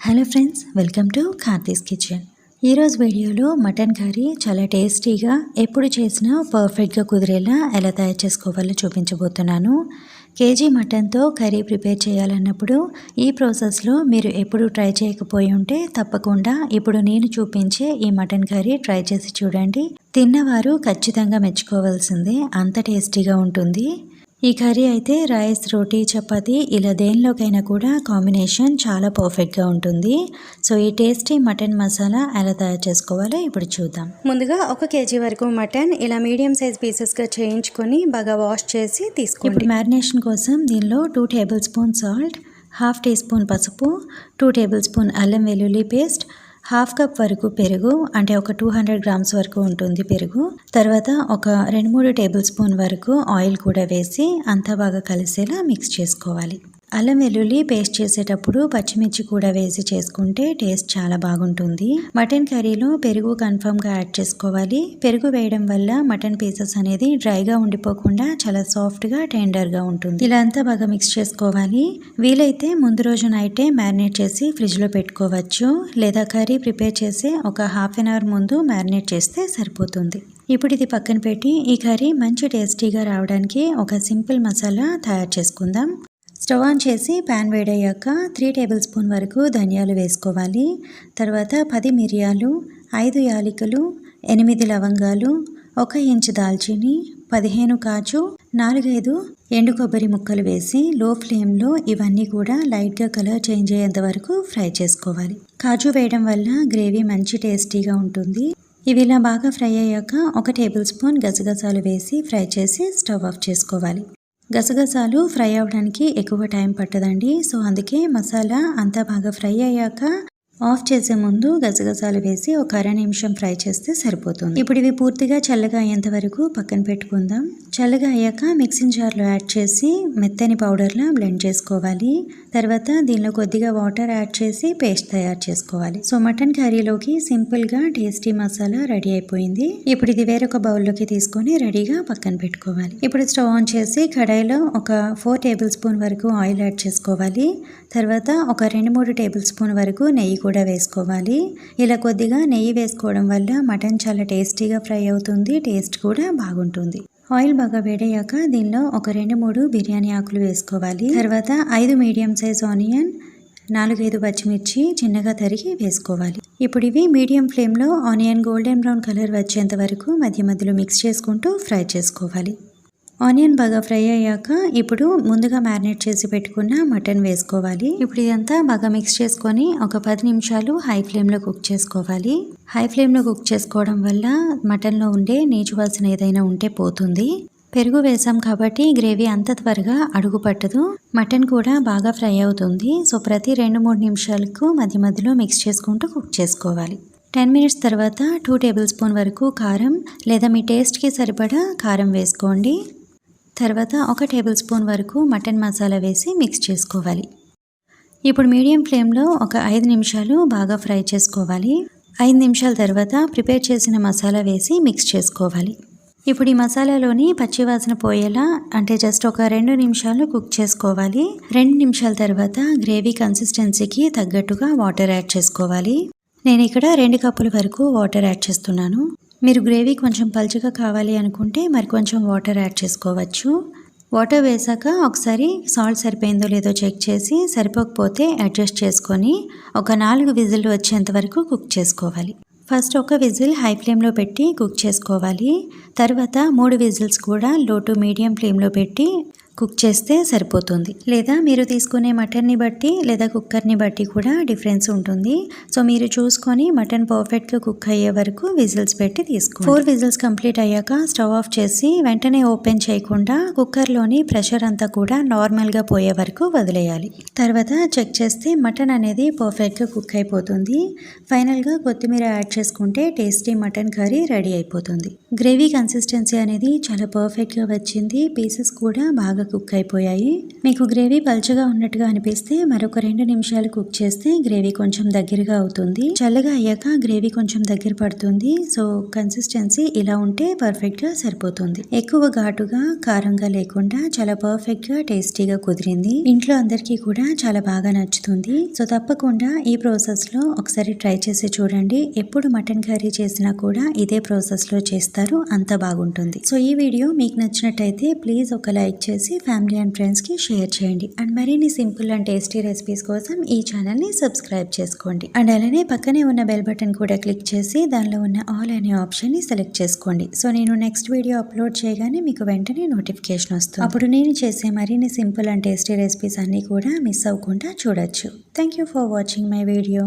Hello friends, welcome to Karthi's kitchen. ఈరోజు వీడియోలో mutton curry చాలా టేస్టీగా ఎప్పుడు చేసినా పర్ఫెక్ట్గా కుదిరేలా ఎలా తయారు చేసుకోవాలో చూపించబోతున్నాను. కేజీ మటన్తో కర్రీ ప్రిపేర్ చేయాలన్నప్పుడు ఈ ప్రాసెస్లో మీరు ఎప్పుడు ట్రై చేయకపోయి ఉంటే తప్పకుండా ఇప్పుడు నేను చూపించే ఈ మటన్ కర్రీ ట్రై చేసి చూడండి. తిన్నవారు ఖచ్చితంగా మెచ్చుకోవాల్సిందే, అంత టేస్టీగా ఉంటుంది. ఈ కర్రీ అయితే రైస్, రోటీ, చపాతీ ఇలా దేనిలోకైనా కూడా కాంబినేషన్ చాలా పర్ఫెక్ట్గా ఉంటుంది. సో ఈ టేస్టీ మటన్ మసాలా ఎలా తయారు చేసుకోవాలో ఇప్పుడు చూద్దాం. ముందుగా 1 కేజీ వరకు మటన్ ఇలా మీడియం సైజ్ పీసెస్గా చేయించుకొని బాగా వాష్ చేసి తీసుకోండి. ఇప్పుడు మ్యారినేషన్ కోసం దీనిలో 2 tablespoon salt, 1/2 teaspoon పసుపు, 2 టేబుల్ స్పూన్ అల్లం వెల్లుల్లి పేస్ట్, 1/2 కప్ వరకు పెరుగు, అంటే ఒక 200 గ్రామ్స్ వరకు ఉంటుంది పెరుగు. తర్వాత ఒక 2-3 టేబుల్ స్పూన్ వరకు ఆయిల్ కూడా వేసి అంతా బాగా కలిసేలా మిక్స్ చేసుకోవాలి. అల్లం వెల్లుల్లి పేస్ట్ చేసేటప్పుడు పచ్చిమిర్చి కూడా వేసి చేసుకుంటే టేస్ట్ చాలా బాగుంటుంది. మటన్ కర్రీలో పెరుగు కన్ఫర్మ్గా యాడ్ చేసుకోవాలి. పెరుగు వేయడం వల్ల మటన్ పీసెస్ అనేది డ్రైగా ఉండిపోకుండా చాలా సాఫ్ట్గా టెండర్గా ఉంటుంది. ఇలా అంతా బాగా మిక్స్ చేసుకోవాలి. వీలైతే ముందు రోజు నైటే మ్యారినేట్ చేసి ఫ్రిడ్జ్లో పెట్టుకోవచ్చు, లేదా కర్రీ ప్రిపేర్ చేసి ఒక హాఫ్ అన్ అవర్ ముందు మ్యారినేట్ చేస్తే సరిపోతుంది. ఇప్పుడు ఇది పక్కన పెట్టి ఈ కర్రీ మంచి టేస్టీగా రావడానికి ఒక సింపుల్ మసాలా తయారు చేసుకుందాం. స్టవ్ ఆన్ చేసి ప్యాన్ వేడయ్యాక 3 టేబుల్ స్పూన్ వరకు ధనియాలు వేసుకోవాలి. తర్వాత 10 మిరియాలు, 5 యాలకులు, 8 లవంగాలు, 1 ఇంచు దాల్చిని, 15 కాజు, 4-5 ఎండు కొబ్బరి ముక్కలు వేసి లో ఫ్లేమ్లో ఇవన్నీ కూడా లైట్గా కలర్ చేంజ్ అయ్యేంత వరకు ఫ్రై చేసుకోవాలి. కాజు వేయడం వల్ల గ్రేవీ మంచి టేస్టీగా ఉంటుంది. ఇవి ఇలా బాగా ఫ్రై అయ్యాక 1 టేబుల్ స్పూన్ గసగసాలు వేసి ఫ్రై చేసి స్టవ్ ఆఫ్ చేసుకోవాలి. గసగసాలు ఫ్రై అవ్వడానికి ఎక్కువ టైం పట్టదండి. సో అందుకే మసాలా అంతా బాగా ఫ్రై అయ్యాక ఆఫ్ చేసే ముందు గసగసాలు వేసి ఒక 1/2 నిమిషం ఫ్రై చేస్తే సరిపోతుంది. ఇప్పుడు ఇవి పూర్తిగా చల్లగా అయ్యేంత వరకు పక్కన పెట్టుకుందాం. చల్లగా అయ్యాక మిక్సింగ్ జార్లో యాడ్ చేసి మెత్తని పౌడర్లా బ్లెండ్ చేసుకోవాలి. తర్వాత దీనిలో కొద్దిగా వాటర్ యాడ్ చేసి పేస్ట్ తయారు చేసుకోవాలి. సో మటన్ కర్రీలోకి సింపుల్గా టేస్టీ మసాలా రెడీ అయిపోయింది. ఇప్పుడు ఇది వేరొక బౌల్లోకి తీసుకొని రెడీగా పక్కన పెట్టుకోవాలి. ఇప్పుడు స్టవ్ ఆన్ చేసి కడాయిలో ఒక 4 టేబుల్ స్పూన్ వరకు ఆయిల్ యాడ్ చేసుకోవాలి. తర్వాత ఒక 2-3 టేబుల్ స్పూన్ వరకు నెయ్యి కూడా వేసుకోవాలి. ఇలా కొద్దిగా నెయ్యి వేసుకోవడం వల్ల మటన్ చాలా టేస్టీగా ఫ్రై అవుతుంది, టేస్ట్ కూడా బాగుంటుంది. ఆయిల్ బాగా వేడయ్యాక దీనిలో ఒక 2-3 బిర్యానీ ఆకులు వేసుకోవాలి. తర్వాత 5 మీడియం సైజ్ ఆనియన్, 4-5 పచ్చిమిర్చి చిన్నగా తరిగి వేసుకోవాలి. ఇప్పుడు ఇవి మీడియం ఫ్లేమ్లో ఆనియన్ గోల్డెన్ బ్రౌన్ కలర్ వచ్చేంత వరకు మధ్య మధ్యలో మిక్స్ చేసుకుంటూ ఫ్రై చేసుకోవాలి. ఆనియన్ బాగా ఫ్రై అయ్యాక ఇప్పుడు ముందుగా మ్యారినేట్ చేసి పెట్టుకున్న మటన్ వేసుకోవాలి. ఇప్పుడు ఇదంతా బాగా మిక్స్ చేసుకొని ఒక 10 నిమిషాలు హై ఫ్లేమ్లో కుక్ చేసుకోవాలి. హై ఫ్లేమ్లో కుక్ చేసుకోవడం వల్ల మటన్లో ఉండే నీచు వాసన ఏదైనా ఉంటే పోతుంది. పెరుగు వేసాం కాబట్టి గ్రేవీ అంత త్వరగా అడుగు పట్టదు, మటన్ కూడా బాగా ఫ్రై అవుతుంది. సో ప్రతి 2-3 నిమిషాలకు మధ్య మధ్యలో మిక్స్ చేసుకుంటూ కుక్ చేసుకోవాలి. 10 మినిట్స్ తర్వాత 2 టేబుల్ స్పూన్ వరకు కారం లేదా మీ టేస్ట్కి సరిపడా కారం వేసుకోండి. తర్వాత 1 టేబుల్ స్పూన్ వరకు మటన్ మసాలా వేసి మిక్స్ చేసుకోవాలి. ఇప్పుడు మీడియం ఫ్లేమ్లో ఒక 5 నిమిషాలు బాగా ఫ్రై చేసుకోవాలి. 5 నిమిషాల తర్వాత ప్రిపేర్ చేసిన మసాలా వేసి మిక్స్ చేసుకోవాలి. ఇప్పుడు ఈ మసాలాలోని పచ్చివాసన పోయేలా అంటే జస్ట్ ఒక 2 నిమిషాలు కుక్ చేసుకోవాలి. 2 నిమిషాల తర్వాత గ్రేవీ కన్సిస్టెన్సీకి తగ్గట్టుగా వాటర్ యాడ్ చేసుకోవాలి. నేను ఇక్కడ 2 కప్పుల వరకు వాటర్ యాడ్ చేస్తున్నాను. మీరు గ్రేవీ కొంచెం పల్చగా కావాలి అనుకుంటే మరి కొంచెం వాటర్ యాడ్ చేసుకోవచ్చు. వాటర్ వేసాక ఒకసారి సాల్ట్ సరిపోయిందో లేదో చెక్ చేసి సరిపోకపోతే అడ్జస్ట్ చేసుకొని ఒక 4 విజిల్లు వచ్చేంత వరకు కుక్ చేసుకోవాలి. ఫస్ట్ ఒక విజిల్ హై ఫ్లేమ్లో పెట్టి కుక్ చేసుకోవాలి. తర్వాత 3 విజిల్స్ కూడా లో టు మీడియం ఫ్లేమ్లో పెట్టి కుక్ చేస్తే సరిపోతుంది. లేదా మీరు తీసుకునే మటన్ని బట్టి లేదా కుక్కర్ని బట్టి కూడా డిఫరెన్స్ ఉంటుంది. సో మీరు చూసుకొని మటన్ పర్ఫెక్ట్గా కుక్ అయ్యే వరకు విజిల్స్ పెట్టి తీసుకోండి. 4 విజిల్స్ కంప్లీట్ అయ్యాక స్టవ్ ఆఫ్ చేసి వెంటనే ఓపెన్ చేయకుండా కుక్కర్లోని ప్రెషర్ అంతా కూడా నార్మల్గా పోయే వరకు వదిలేయాలి. తర్వాత చెక్ చేస్తే మటన్ అనేది పర్ఫెక్ట్గా కుక్ అయిపోతుంది. ఫైనల్గా కొత్తిమీర యాడ్ చేసుకుంటే టేస్టీ మటన్ కర్రీ రెడీ అయిపోతుంది. గ్రేవీ కన్సిస్టెన్సీ అనేది చాలా పర్ఫెక్ట్గా వచ్చింది. పీసెస్ కూడా బాగా కుక్ అయిపోయాయి. మీకు గ్రేవీ పల్చగా ఉన్నట్టుగా అనిపిస్తే మరొక 2 నిమిషాలు కుక్ చేస్తే గ్రేవీ కొంచెం దగ్గరగా అవుతుంది. చల్లగా అయ్యాక గ్రేవీ కొంచెం దగ్గర పడుతుంది. సో కన్సిస్టెన్సీ ఇలా ఉంటే పర్ఫెక్ట్గా సరిపోతుంది. ఎక్కువ ఘాటుగా కారంగా లేకుండా చాలా పర్ఫెక్ట్గా టేస్టీగా కుదిరింది. ఇంట్లో అందరికీ కూడా చాలా బాగా నచ్చుతుంది. సో తప్పకుండా ఈ ప్రాసెస్లో ఒకసారి ట్రై చేసి చూడండి. ఎప్పుడు మటన్ కర్రీ చేసినా కూడా ఇదే ప్రాసెస్లో చేస్తారు, అంత బాగుంటుంది. సో ఈ వీడియో మీకు నచ్చినట్టయితే ప్లీజ్ ఒక లైక్ చేసి ఫ్యామిలీ అండ్ ఫ్రెండ్స్కి షేర్ చేయండి. అండ్ మరిన్ని సింపుల్ అండ్ టేస్టీ రెసిపీస్ కోసం ఈ ఛానల్ని సబ్స్క్రైబ్ చేసుకోండి. అండ్ అలానే పక్కనే ఉన్న బెల్ బటన్ కూడా క్లిక్ చేసి దానిలో ఉన్న ఆల్ అనే ఆప్షన్ని సెలెక్ట్ చేసుకోండి. సో నేను నెక్స్ట్ వీడియో అప్లోడ్ చేయగానే మీకు వెంటనే నోటిఫికేషన్ వస్తుంది. అప్పుడు నేను చేసే మరిన్ని సింపుల్ అండ్ టేస్టీ రెసిపీస్ అన్నీ కూడా మిస్ అవ్వకుండా చూడొచ్చు. Thank you for watching my video.